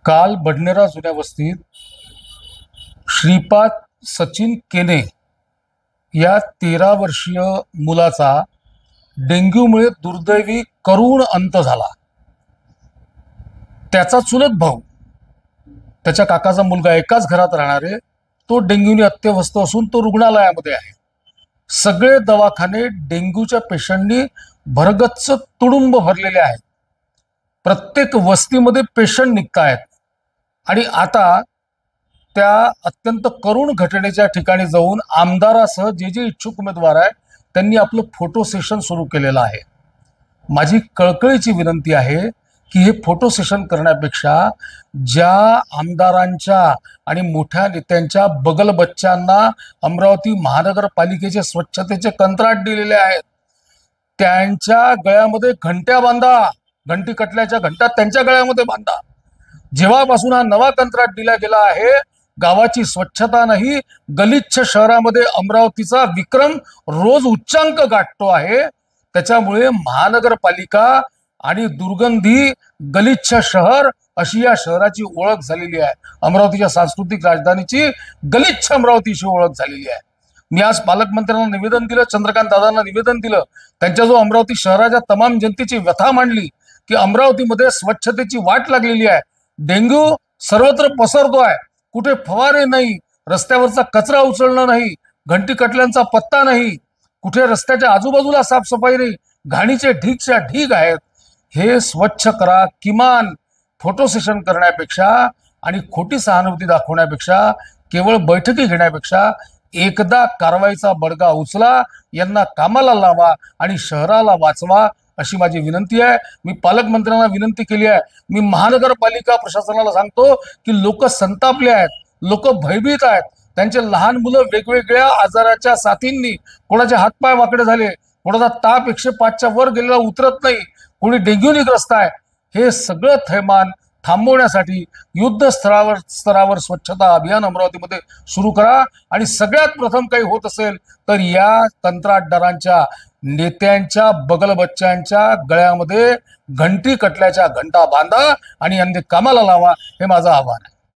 काल बडनेरा जुन्या वस्तीत श्रीपाद सचिन केने या 13 वर्षीय मुलाचा डेंग्यूमुळे दुर्दैवी करुण अंत झाला। त्याचा चुलत भाऊ, त्याच्या काकाचा मुलगा एकाच घरात राहणारे, तो डेंग्यूने अत्यवस्थ असून तो रुग्णालयामध्ये आहे। सगळे दवाखाने डेंग्यूच्या पेशंटनी भरगच्च तुडुंब भरलेले आहेत। प्रत्येक वस्तीमध्ये पेशंट निघतायत आणि आता त्या अत्यंत करुण घटनेच्या ठिकाणी जाऊन आमदारासह जे जे इच्छुक उमेदवार आहेत त्यांनी आपलं फोटो सेशन सुरू केलेलं आहे। माझी कळकळीची विनंती आहे की हे फोटो सेशन करण्यापेक्षा ज्या आमदारांच्या आणि मोठ्या नेत्यांच्या बगल बच्चांना अमरावती महानगरपालिकेचे स्वच्छतेचे कंत्राट दिलेले आहेत त्यांच्या गळ्यामध्ये घंट्या बांधा, घंटी कटल्याच्या घंटा त्यांच्या गळ्यामध्ये बांधा। जेव्हापासून हा नवा कंत्राट दिला गेला आहे, गावाची स्वच्छता नाही, गलिच्छ शहरामध्ये अमरावतीचा विक्रम रोज उच्चांक गाठतो आहे। त्याच्यामुळे महानगरपालिका आणि दुर्गंधी गलिच्छ शहर अशी या शहराची ओळख झालेली आहे। अमरावतीच्या सांस्कृतिक राजधानीची गलिच्छ अमरावतीची ओळख झालेली आहे। मी आज पालकमंत्र्यांना निवेदन दिलं, चंद्रकांत दादांना निवेदन दिलं, त्यांच्या जो अमरावती शहराच्या तमाम जनतेची व्यथा मांडली की अमरावतीमध्ये स्वच्छतेची वाट लागलेली आहे, डेंग्यू सर्वत्र पसरतोय, कुठे फवारे नाही, रस्त्यावरचा कचरा उचलणं नाही, घंटी कटल्यांचा पत्ता नाही, कुठे रस्त्याच्या आजूबाजूला साफसफाई नाही, घाणीचे ढीगच्या ढीग आहेत। हे स्वच्छ करा। किमान फोटो सेशन करण्यापेक्षा आणि खोटी सहानुभूती दाखवण्यापेक्षा, केवळ बैठकी घेण्यापेक्षा एकदा कारवाईचा बडगा उचला, यांना कामाला लावा आणि शहराला वाचवा अशी माझी विनंती आहे। मी पालकमंत्र्यांना विनंती केली आहे, मी महानगरपालिका प्रशासनाला सांगतो की लोक संतापले आहेत, लोक भयभीत आहेत, त्यांचे लहान मुलं वेगवेगळ्या आजाराच्या साथींनी, कोणाचे हातपाय वाकडे झाले, कोणाचा ताप 105च्या वर गेलेला उतरत नाही, कोणी डेंग्यूने ग्रस्त आहे। हे सगळं थैमान थांबवण्यासाठी युद्ध स्तरावर स्वच्छता अभियान अमरावतीमध्ये सुरू करा आणि सगळ्यात प्रथम काही होत असेल तर या कंत्राटदारांच्या नेत्यांच्या बगल बच्चांच्या गळ्यामध्ये घंटी कटल्याच्या घंटा बांधा आणि यांनी कामाला लावा, हे माझं आव्हान आहे।